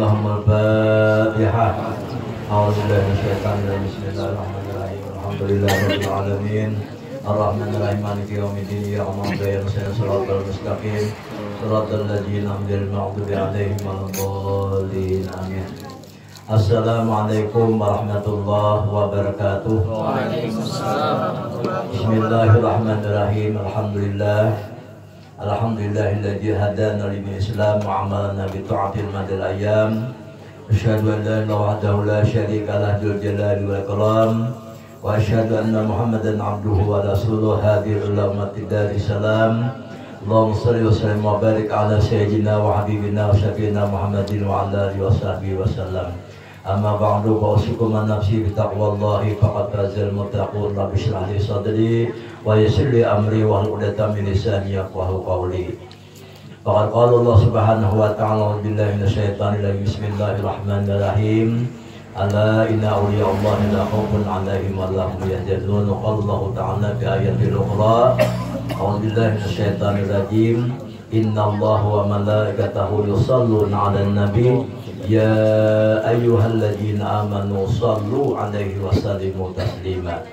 Al-Fatihah. A'udzubillahi minasyaitonir rajim. Bismillahirrahmanirrahim. Alhamdulillahirabbil alamin. Ar-Rahmanir-Rahim. Maliki yaumiddin. Iyyaka na'budu wa iyyaka nasta'in. Shiratal mustaqim. Shiratal ladzina an'amta 'alaihim ghairil maghdubi 'alaihim waladdallin. Amin. Assalamualaikum warahmatullahi wabarakatuh. Waalaikumsalam. Bismillahirrahmanirrahim. Alhamdulillahilladzi hadana lil Islam wa amalna bi ta'atil madal ayyam. Asyhadu an la ilaha wahdahu la syarika lah dzul jalali wal ikram. Wa asyhadu anna Muhammadan abduhu wa rasuluhu hadir ila ummati dari salam. Allahumma shalli wa sallim wa barik ala sayyidina wa habibina wa syafiina Muhammadin wa ala alihi wa sahbihi wa sallam. Amma ba'du fa usikum an nafsi bi taqwallahi faqad fazal muttaqun. Rabbi shrah li sadri wa yassir li amri wa hlul 'uqdatam min lisani yafqahu qawli. Faqad qala Allah subhanahu wa ta'ala billahi minasyaitonir rajim. Bismillahirrahmanirrahim. Ala inna awliya Allah la khaufun 'alaihim wa la hum yahzanun. Qala Allah ta'ala fi ayatil ukhra. A'udzu billahi minasyaitonir rajim. Inna Allah wa malaikatahu yusholluna 'alan nabi. Ya ayyuhalladzina amanu shallu 'alaihi wa sallimu taslima.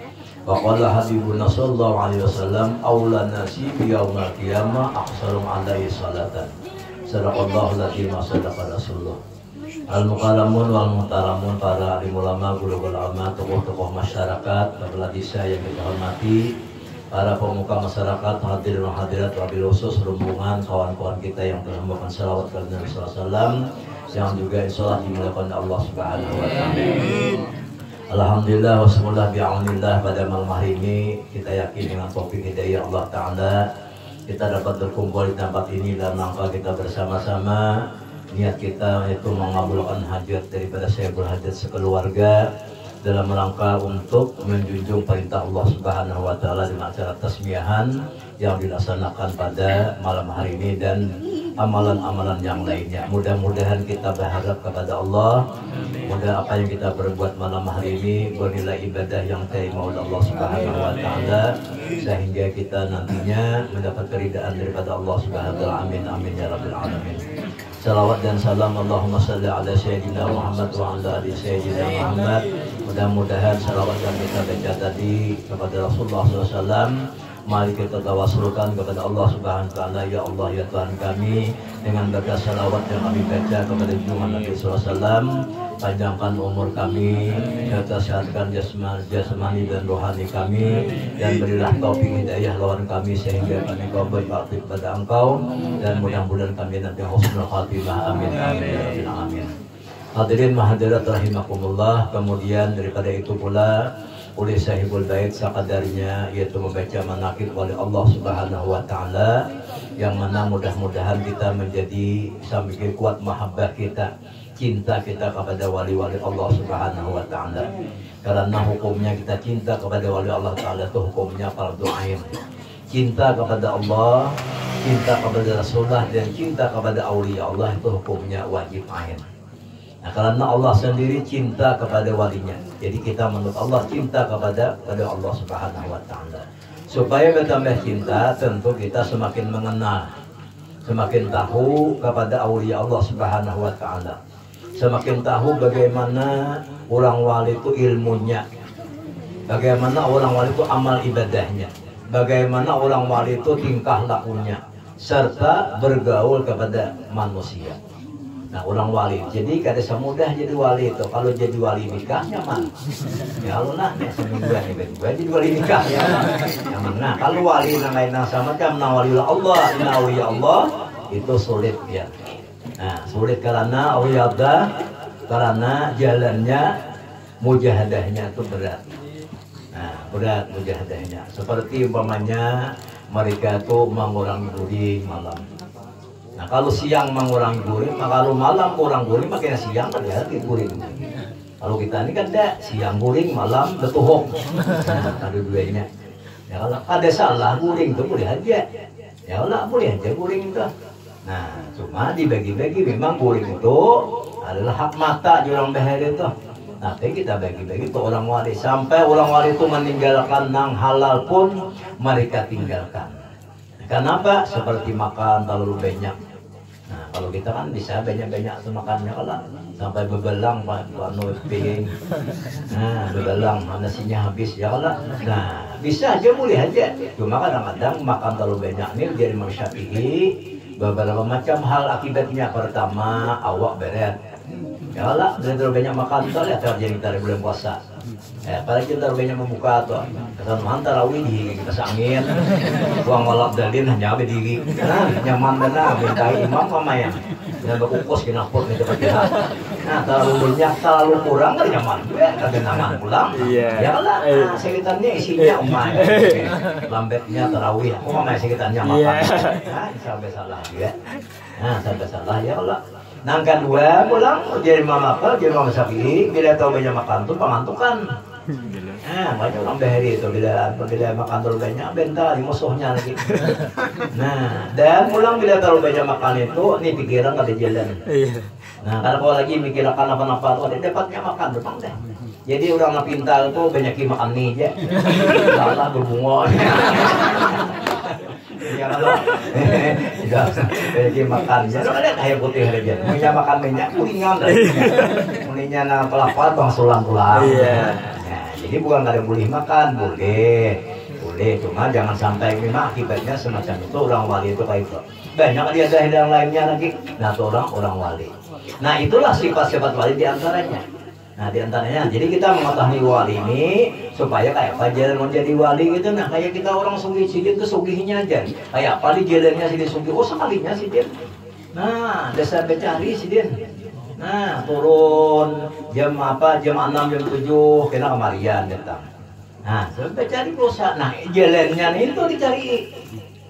Wa qala habibuna sallallahu alaihi wasallam aula nasi bi yaumil qiyamah aqsarum 'alaihi salatan. Sadaqallahul azim wa sadaqa rasulullah. Al-mukarramun wal muhtaramun, para alim ulama, guru ulama, tokoh-tokoh masyarakat, kepala desa yang kita hormati, para pemuka masyarakat, hadirin dan hadirat, wabil khusus rombongan kawan-kawan kita yang telah membawakan salawat kepada Nabi sallallahu alaihi wasallam, yang juga insyaallah dimuliakan Allah Subhanahu wa taala. Alhamdulillah wassallallahu bi'aunillah. Pada malam hari ini kita yakin dengan taufik hidayah Allah taala kita dapat berkumpul di tempat ini dalam rangka kita bersama-sama. Niat kita yaitu mengabulkan hajat daripada sayyidul hajat sekeluarga dalam rangka untuk menjunjung perintah Allah Subhanahu wa taala dengan acara tasmiyahan yang dilaksanakan pada malam hari ini dan amalan-amalan yang lainnya. Mudah-mudahan kita berharap kepada Allah, mudah apa yang kita berbuat malam hari ini bernilai ibadah yang diterima oleh Allah Subhanahu wa taala sehingga kita nantinya mendapat keridaan daripada Allah Subhanahu wa taala. Amin amin ya rabbil alamin. Salawat dan salam Allahumma salli ala sayyidina Muhammad wa ala ali sayyidina Muhammad. Mudah-mudahan salawat yang kita baca tadi kepada Rasulullah SAW, mari kita tawasulkan kepada Allah Subhanahu wa taala. Ya Allah ya Tuhan kami, dengan berkat salawat yang kami baca kepada junjungan Nabi sallallahu alaihi wasallam, panjangkan umur kami, sehatkan jasmani dan rohani kami, dan berilah taufik hidayah lawan kami sehingga kami kau berbakti kepada Engkau, dan mudah-mudahan kami nanti husnul khatimah. Amin amin ya rabbil alamin. Hadirin mahadirat rahimakumullah. Kemudian daripada itu pula oleh sahibul bait sakadarnya, yaitu membaca manaqib oleh Allah Subhanahu wa taala, yang mana mudah-mudahan kita menjadi semakin kuat mahabbah kita, cinta kita kepada wali-wali Allah Subhanahu wa taala. Karena hukumnya kita cinta kepada wali Allah taala itu hukumnya fardhu ain. Cinta kepada Allah, cinta kepada Rasulullah, dan cinta kepada aulia Allah itu hukumnya wajib ain. Nah, karena Allah sendiri cinta kepada walinya, jadi kita menurut Allah cinta kepada Allah Subhanahu wa taala. Supaya bertambah cinta, tentu kita semakin mengenal, semakin tahu kepada aulia Allah Subhanahu wa taala. Semakin tahu bagaimana orang wali itu ilmunya, bagaimana orang wali itu amal ibadahnya, bagaimana orang wali itu tingkah lakunya, serta bergaul kepada manusia. Nah, orang wali, jadi kada semudah jadi wali itu. Kalau jadi wali nikahnya mah, ya Allah nah, semudah nih jadi wali nikah ya. Nah, kalau wali lain sama macam wali Allah, wali Allah itu sulit ya. Nah, sulit karena awliya Allah, karena jalannya mujahadahnya itu berat. Nah, berat mujahadahnya. Seperti umpamanya mereka tuh mengurangi guring malam. Nah, kalau siang mengurangi guring, kalau malam kurang guring, makanya siang kan ya guring. Kalau kita ini kan ada siang guring, malam betuhok. Nah, ada duanya. Ya kalau ada salah guring itu boleh aja. Ya Allah boleh aja guring itu. Nah, cuma dibagi-bagi, memang guring itu adalah hak mata orang behar itu. Nanti kita bagi-bagi ke orang wali, sampai orang wali itu meninggalkan nang halal pun mereka tinggalkan. Kenapa? Seperti makan terlalu banyak. Nah, kalau kita kan bisa banyak-banyak tuh makannya kalau sampai bebelang Pak piring. Nah, bebelang nasinya habis ya kalau. Nah, bisa aja boleh aja. Cuma kadang-kadang makan terlalu banyak nih jadi Imam Syafi'i beberapa macam hal akibatnya. Pertama, awak beret. Ya Allah, terlalu banyak makan tuh ya terjadi dari bulan puasa. Apalagi terlalu banyak membuka tuh. Kesan tarawih di kita sangin. Buang walak dalin hanya berdiri. Nah, nyaman benar bentai imam sama yang berkukus kena pot nih cepat. Nah, terlalu banyak, terlalu kurang kan nyaman juga. Kegenangan pulang. Ya Allah, sekitarnya isinya umai. Lambetnya tarawih. Aku sama sekitarnya makan. Nah, sampai salah juga. Nah, sampai salah ya Allah. Nah, kedua pulang jadi mama apa? Jadi mama Syafi'i bila tahu banyak makan tuh pengantukan. Nah, banyak orang behari itu bila makan terlalu banyak bentar musuhnya lagi. Nah, dan pulang bila terlalu banyak makan itu nih pikiran ada jalan. Nah, kalau lagi mikir akan apa-apa tuh ada dapatnya makan depan deh. Jadi orang pintar tuh banyak makan nih aja. Salah berbunga. Ya Allah, sudah jadi makan. Jadi ada kayak putih aja. Punya makan minyak kuningan dah. Kuningnya na pelapar bang sulang-sulang. Jadi bukan kada boleh makan, boleh. Cuma jangan sampai memang akibatnya semacam itu orang wali itu kayak itu. Banyak dia ada yang lainnya lagi. Nah, itu orang wali. Nah, itulah sifat-sifat wali diantaranya. Nah, diantaranya, jadi kita mengetahui wali ini supaya kayak apa jalan menjadi wali gitu. Nah, kayak kita orang sugih sidin tuh sugihnya aja. Kayak apa di jalannya sidin sugih, oh sekalinya sidin. Nah, desa becari sidin. Nah, turun jam 6 jam 7 kena kemarian datang. Nah, sampai cari pulsa. Nah, jalannya itu dicari.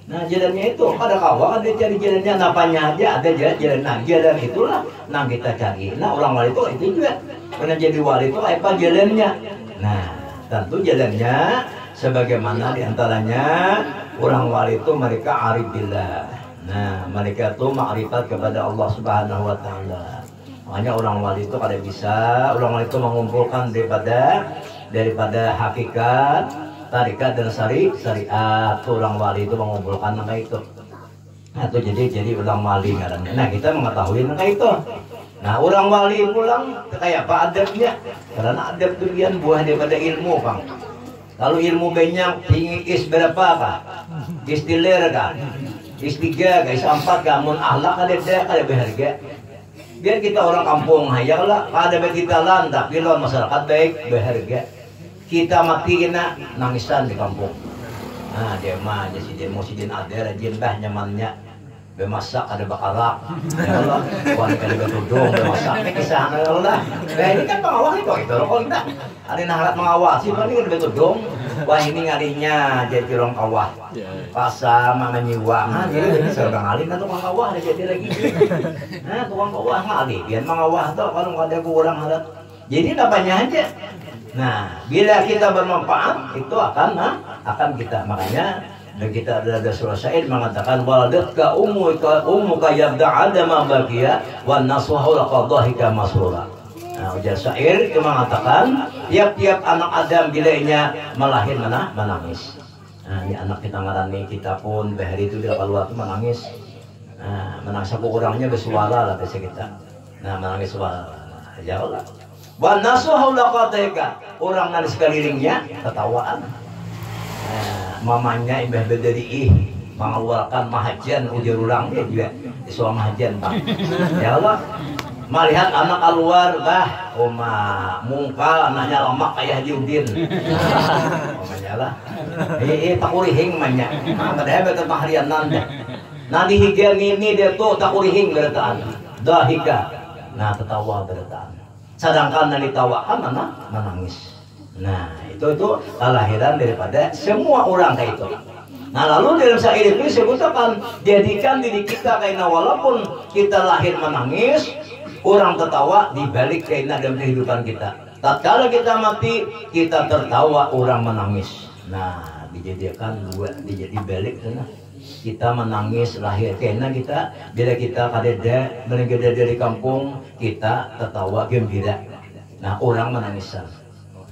Nah, jalannya itu ada kawan ada cari jalannya, napanya aja ada jalan. Nah, jalan itulah nah kita cari. Nah, orang wali itu juga pernah jadi wali itu apa jalannya. Nah, tentu jalannya sebagaimana diantaranya orang wali itu mereka arif billah. Nah, mereka itu makrifat kepada Allah Subhanahu wa taala. Makanya orang wali itu kada bisa, orang wali itu mengumpulkan daripada hakikat, tarikat dan syariat. Orang wali itu mengumpulkan kayak itu. Nah, itu jadi orang wali ngarannya. Nah, kita mengetahui kayak itu. Nah, orang wali pulang kayak apa adabnya? Karena adab durian buah daripada ilmu, Bang. Kalau ilmu banyak, tinggi is berapa, Pak? Istilir kan? Is 3, is 4, kamun ahlak ada berharga. Biar kita orang kampung hayaklah, ada kita lantak, bila masyarakat baik berharga. Kita mati kena nangisan di kampung. Nah, dia mah sidin ada rajin bah nyamannya. Bemasak ada bakarak. Ya Allah, wanita ada betudung bemasak. Ini kisah Allah. Nah, ini kan pengawal itu loh kalau kita. Ada naharat mengawasi, ini kan betudung. Wah, ini ngarinya jadi orang kawah. Pasang menyiwa. Nah, jadi seorang alim atau tukang kawah ada jadi lagi. Nah, tukang kawah ngalih. Biar mengawah tuh kalau ada kurang ada. Jadi dapatnya aja. Nah, bila kita bermanfaat itu akan kita makanya kita ada surah syair mengatakan waladatka ummuka yabda adama baqiya wan nasuhu laqadhika masrura. Nah, ujar syair itu mengatakan tiap-tiap anak Adam bilanya melahir menangis. Nah, ini anak kita ngarani kita pun bahari itu bila keluar itu menangis. Nah, menangis aku orangnya bersuara lah biasa kita. Nah, menangis suara. Ya Allah. Wa nasuhu laqadhika. Orang dari sekelilingnya ketawaan. Nah, mamanya imbah bedari mengeluarkan mahajan ujar ulang juga suami mahajan Pak. Ya Allah, melihat anak keluar bah mungkal anaknya lemak kayak Haji Udin. Mamanya lah takurihing manya padahal betul harian nanda nanti higa ini dia tuh takurihing berataan dahika. Nah, ketawa berataan sedangkan nanti tawakan menangis. Nah, itu kelahiran daripada semua orang kayak itu. Nah, lalu dalam syair itu disebutkan jadikan diri kita karena walaupun kita lahir menangis, orang tertawa dibalik karena dalam kehidupan kita. Tatkala kita mati, kita tertawa orang menangis. Nah, dijadikan dijadi balik sana. Kita menangis lahir karena kita bila kita kadeda menegada dari kampung, kita tertawa gembira. Nah, orang menangisan.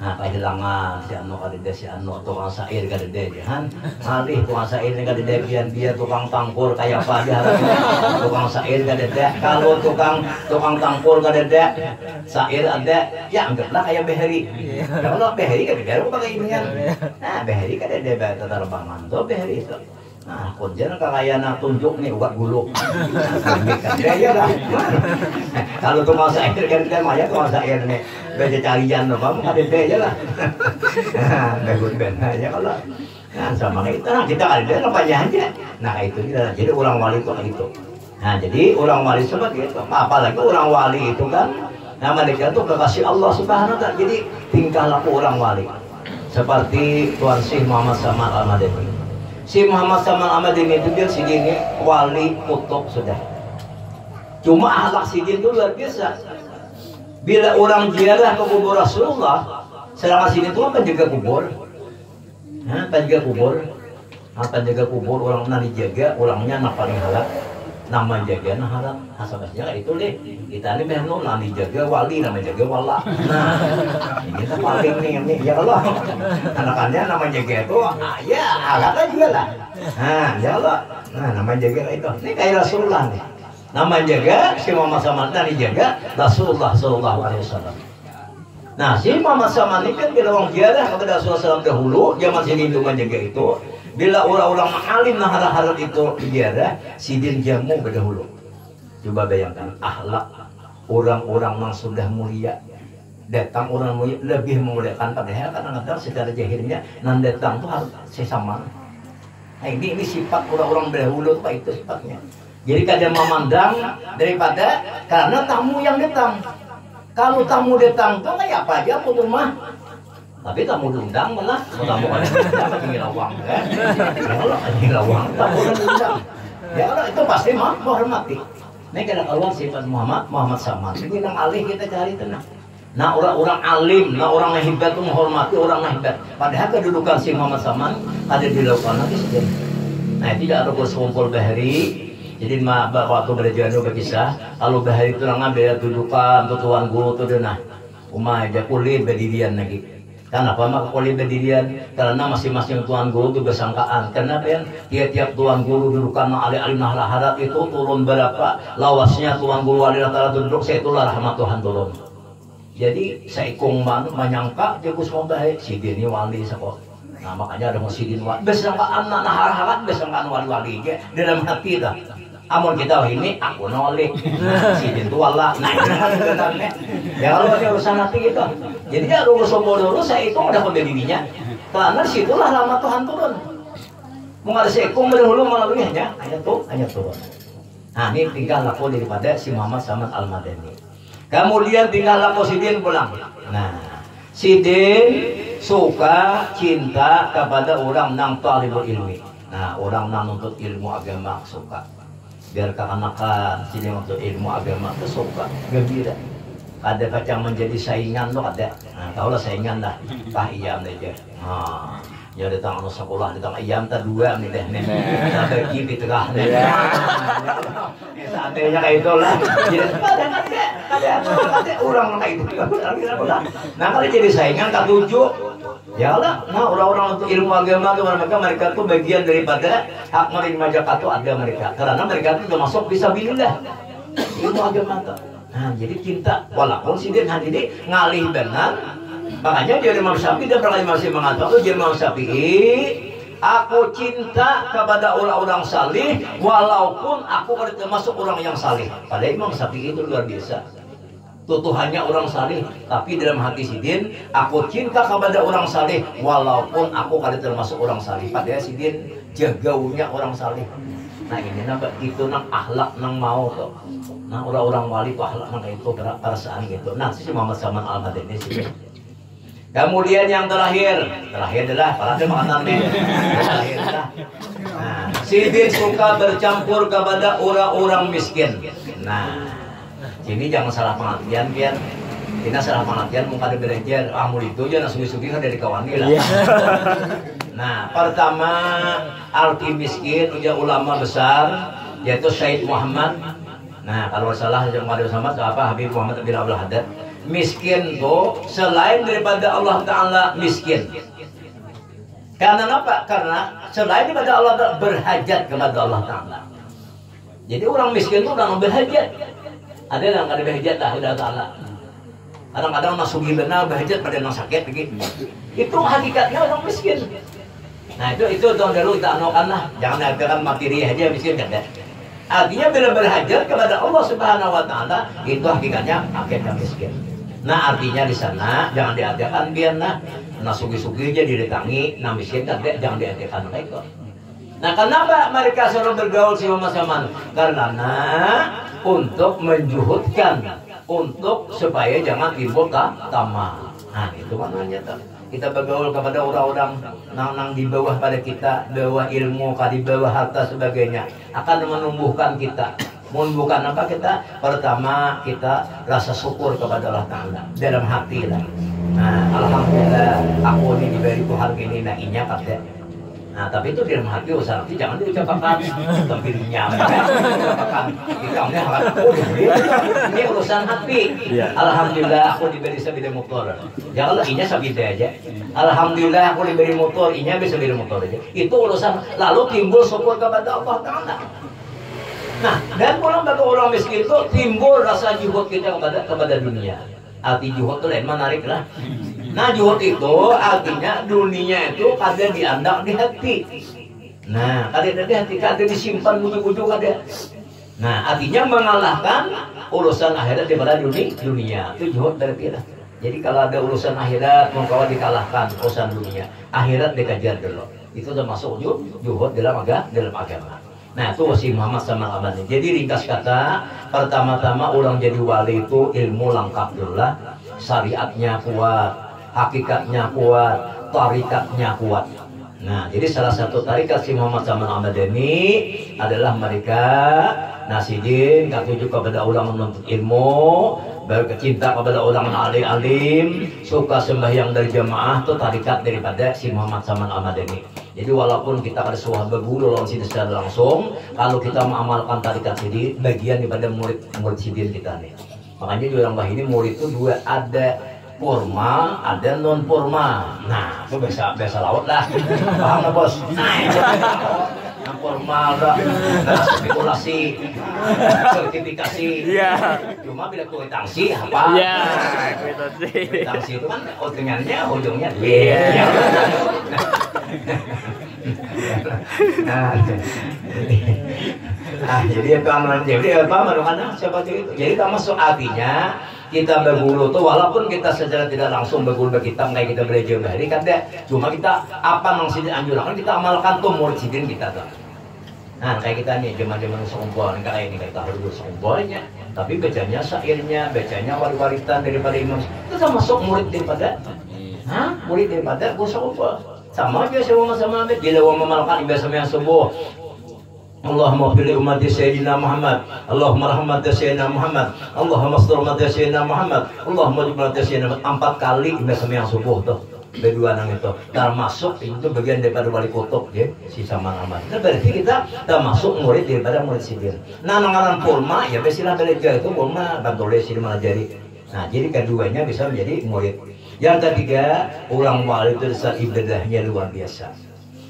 Nah, kehilangan si anu kadede si anu tukang sair kadede kan. Ngalih tukang sair ini kadede dia tukang tangkur kayak apa dia tukang sair kadede. Kalau tukang tangkur kadede sair ada ya anggaplah kayak beheri. Kalau beheri kadede pakai inian. Nah, beheri kadede bae terbangan tuh beheri itu. Nah, kunjana kakayana tunjuk nih ugat gulung. Ya lah. Kalau tukang sair kan maya tukang sair nih. Baca carian loh, kamu kadede aja lah. Bagus benar ya kalau. Nah, sama kayak itu, nah kita kadede apa aja. Nah, itu kita. Jadi orang wali itu kayak gitu. Nah, jadi orang wali seperti itu. Apalagi orang wali itu kan, nah mereka itu kekasih Allah Subhanahu wa Ta'ala. Jadi tingkah laku orang wali. Seperti Tuan Syekh Muhammad Samal Al-Madani. Si Muhammad Samal Al-Madani itu dia segini wali kutub sudah. Cuma akhlak sidin itu luar biasa. Bila orang ziarah ke kubur Rasulullah, selama sini itu penjaga kubur, penjaga kubur, penjaga kubur orang nanti jaga, orangnya nak paling halal, nama jaga nah halal, asal-asalnya itu deh. Kita ini memang nanti jaga wali, nama jaga wala. Nah, ini kita paling nih ya Allah, anak-anaknya nama jaga itu, ya halal juga lah. Nah, ya Allah, nah nama jaga itu, ini kayak Rasulullah nih. Nama jaga si Muhammad Saman tadi jaga Rasulullah Sallallahu Alaihi Wasallam. Nah si Muhammad Saman ini kan bila orang ziarah kepada Rasulullah dahulu zaman sini itu menjaga itu. Bila orang-orang alim nahar-nahar itu ziarah sidin jamu berdahulu. Coba bayangkan akhlak orang-orang yang sudah mulia datang orang mulia lebih memuliakan padahal kadang-kadang secara jahilnya nan datang tuh harus sesama. Nah ini sifat orang-orang dahulu tuh itu sifatnya. Jadi kadang memandang daripada karena tamu yang datang. Kalau tamu datang tuh kayak apa aja aku rumah. Tapi tamu diundang malah tamu ada tinggi lawang kan. Ya Allah tinggi lawang tamu diundang. Ya Allah itu pasti menghormati. Ini kadang Allah sifat Muhammad Saman. Ini yang alih kita cari tenang. Nah orang-orang alim, nah orang yang hebat itu menghormati orang yang hebat. Padahal kedudukan si Muhammad Saman ada di lautan nanti saja. Nah tidak ada berkumpul bahari. Jadi waktu belajar itu berkisah, kalau bahari itu ngambil dudukan, tuan guru itu nah, aja kulit berdirian lagi. Kenapa maka kulit berdirian? Karena masing-masing tuan guru itu bersangkaan. Kenapa ya? Tiap-tiap tuan guru dudukan alim harat itu turun berapa? Lawasnya tuan guru alim harat duduk, saya itulah rahmat Tuhan turun. Jadi saya ikung menyangka dia kus mau baik, si ini wali sekolah. Nah makanya ada musidin wali. Bersangkaan anak harat, bersangkaan wali-wali aja dalam hati dah. Amun kita ini aku nolak, si itu wala, nah ini kan sebenarnya. Ya kalau ada urusan hati gitu, jadi ya urusan bodoh saya itu udah pembedinya, karena situlah lama Tuhan turun. Mau ada seikung berdahulu melalui hanya turun. Nah ini tinggal laku daripada si Muhammad Saman Al-Madani. Kemudian tinggal laku Sidin pulang. Nah Sidin suka cinta kepada orang nang talibul ilmi. Nah orang nang nuntut ilmu agama suka. Biar kekanakan sini untuk ilmu agama itu suka gembira. Ada kacang menjadi saingan tuh ada. Nah kalau saingan lah iyam aja. Nah ya datang anak sekolah datang iyam tak dua nih deh nih. Sampai kipi tengah nih. Saatnya kayak itulah. Jadi ada orang kayak itu. Nah kalau jadi saingan tak tujuh. Ya Allah, nah orang-orang untuk ilmu agama itu mereka tuh bagian daripada hak menerima zakat itu ada mereka. Karena mereka itu termasuk fisabilillah ilmu agama itu. Nah jadi cinta, walaupun sih dia jadi ngalih benar. Makanya dia Imam Syafi'i dia berkali masih mengatakan dia Imam Syafi'i, aku cinta kepada orang-orang salih walaupun aku termasuk orang yang salih. Padahal Imam Syafi'i itu luar biasa. Tutuhannya orang saleh, tapi dalam hati Sidin, aku cinta kepada orang saleh, walaupun aku kada termasuk orang saleh. Padahal Sidin jagaunya orang saleh. Nah ini napa itu nang akhlak nang mau tuh. Nah orang-orang wali tuh akhlak nang itu perasaan gitu. Nah si Muhammad Saman Al-Madani Sidin. Kemudian yang terakhir adalah para makanan nih. Terakhir adalah. Nah Sidin suka bercampur kepada orang-orang miskin. Nah ini jangan salah pengertian biar kita salah pengertian muka ada belajar amul itu aja nasugi-sugi kan dari kawan lah. Nah pertama arti miskin ujar ulama besar yaitu Syed Muhammad Nah, kalau salah yang ada sama apa Habib Muhammad bin Abdul Haddad, miskin tuh selain daripada Allah Ta'ala miskin. Karena apa? Karena selain daripada Allah Ta'ala berhajat kepada Allah Ta'ala. Jadi orang miskin tuh orang berhajat. Ada yang ada berhajat lah Allah Ta'ala. Kadang-kadang masuk gilana berhajat pada yang sakit begitu. Itu hakikatnya orang miskin. Nah itu tahun dulu kita anukan lah. Jangan artikan materi aja miskin kan ya. Artinya bila berhajat kepada Allah Subhanahu Wa Taala itu hakikatnya hakikatnya miskin. Nah artinya di sana jangan diartikan biar nah sugi-sugi aja didatangi, nah miskin kan jangan diartikan mereka. Nah kenapa mereka selalu bergaul sama-sama? Karena untuk menjuhudkan, untuk supaya jangan timbul tamak. Nah itu maknanya tuh. Kita bergaul kepada orang-orang nang di bawah pada kita, bawah ilmu, di bawah harta sebagainya, akan menumbuhkan kita. Menumbuhkan apa kita? Pertama kita rasa syukur kepada Allah Ta'ala dalam hati lah. Nah, alhamdulillah aku ini diberi Tuhan ini naiknya kata. Nah, tapi itu dalam hati usaha nanti jangan diucapkan tampilnya. Ucapkan ikamnya ini urusan hati. Alhamdulillah aku diberi sepeda motor. Janganlah inya sepeda aja. Alhamdulillah aku diberi motor, inya bisa beli motor aja. Itu urusan lalu timbul syukur kepada Allah Ta'ala. Nah, dan orang miskin itu timbul rasa juhud kita kepada dunia. Arti juhud itu lain menarik lah. Nah juhud itu artinya dunia itu ada diandak di hati. Nah ada di hati, ada disimpan ujung-ujung ada. Nah artinya mengalahkan urusan akhirat daripada dunia. Itu juhud dari kita. Jadi kalau ada urusan akhirat mau dikalahkan urusan dunia, akhirat dikejar dulu. Itu termasuk juhud dalam agama. Nah itu si Muhammad sama Abadi. Jadi ringkas kata, pertama-tama orang jadi wali itu ilmu lengkap dulu lah, syariatnya kuat, hakikatnya kuat, tarikatnya kuat. Nah jadi salah satu tarikat si Muhammad sama Abadi ini adalah mereka nasidin, katuju kepada orang menuntut ilmu, berkecinta kepada orang alim, suka sembahyang dari jamaah, itu tarikat daripada si Muhammad sama Abadi ini. Jadi walaupun kita ada suah berguru lawan sini secara langsung, kalau kita mengamalkan tarikat sini, bagian daripada murid sidin kita nih. Makanya di orang bahini murid itu dua, ada formal, ada non formal. Nah, itu biasa laut lah. Paham nggak bos? Nah, non formal dah, spekulasi, sertifikasi. Iya. Cuma bila kwitansi apa? Iya, kwitansi. Kwitansi itu kan ujungnya iya. Nah, jadi apa menurut seperti itu. Jadi termasuk artinya kita berguru tuh walaupun kita secara tidak langsung berguru kita kayak kita belajar dari kan cuma kita apa yang sidin anjurkan kita amalkan tuh murid sidin kita tuh. Nah kayak kita nih zaman-zaman sekumpul kayak ini kayak tahu sekumpulannya, tapi bacanya syairnya, bacanya warisan daripada imam itu termasuk murid daripada murid daripada sekumpul. Sama aja sama bila memalkan ibadah yang subuh. Allahumma fil ummati sayyidina Muhammad, Allahumma rahmati sayyidina Muhammad, Allahumma astur ummati sayyidina Muhammad, Allahumma jibati sayyidina Muhammad. 4 kali ibadah yang subuh tuh. Berdua nang itu termasuk itu bagian daripada wali kutub ya si sama Ahmad. Itu berarti kita termasuk murid daripada murid sidin. Nah nanganan pulma ya besilah belajar itu pulma bantu les sidin melajari. Nah jadi keduanya bisa menjadi murid. Yang ketiga, orang wali itu dasar ibadahnya luar biasa.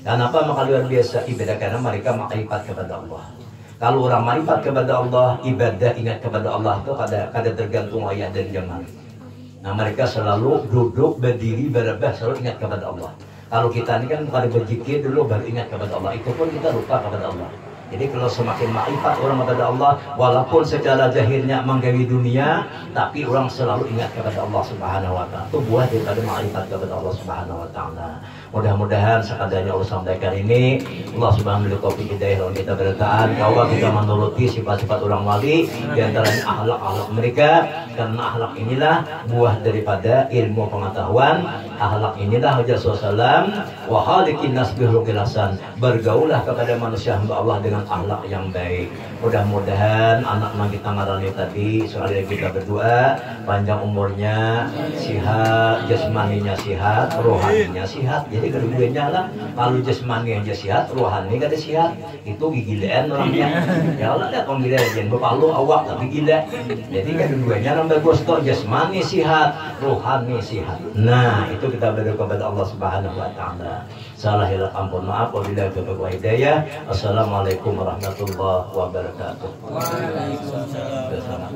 Kenapa maka luar biasa ibadah? Karena mereka makrifat kepada Allah. Kalau orang makrifat kepada Allah, ibadah ingat kepada Allah itu kada tergantung ayat dan zaman. Nah mereka selalu duduk, berdiri, berebah, selalu ingat kepada Allah. Kalau kita ini kan kada berzikir dulu baru ingat kepada Allah. Itu pun kita lupa kepada Allah. Jadi kalau semakin makrifat orang kepada Allah, walaupun secara zahirnya menggawi dunia, tapi orang selalu ingat kepada Allah Subhanahu Wa Taala. Itu buah daripada makrifat kepada Allah Subhanahu Wa Taala. Mudah-mudahan sekadarnya Allah sampaikan ini, Allah Subhanahu Wa Taala hidayah dalam kita bertaan, bahwa kita menuruti sifat-sifat orang wali, diantaranya akhlak-akhlak mereka, karena akhlak inilah buah daripada ilmu pengetahuan. Akhlak inilah Rasulullah SAW, wa khaliqin nas bihul qilasan, bergaulah kepada manusia hamba Allah dengan dengan akhlak yang baik. Mudah-mudahan anak yang kita ngarani tadi, sekali lagi kita berdoa panjang umurnya, sehat, jasmaninya sehat, rohaninya sehat. Jadi kedua-duanya lah, kalau jasmani aja sehat, rohani kada sehat, itu gigilaan orangnya. Ya Allah lihat orang gila aja, bapak lu awak tapi gila. Jadi kedua-duanya orang bagus kok, jasmani sehat, rohani sehat. Nah itu kita berdoa kepada Allah Subhanahu Wa Taala. Salah hilaf ampun maaf, wabillahi taufiq wal hidayah. Assalamualaikum warahmatullahi wabarakatuh. Waalaikumsalam.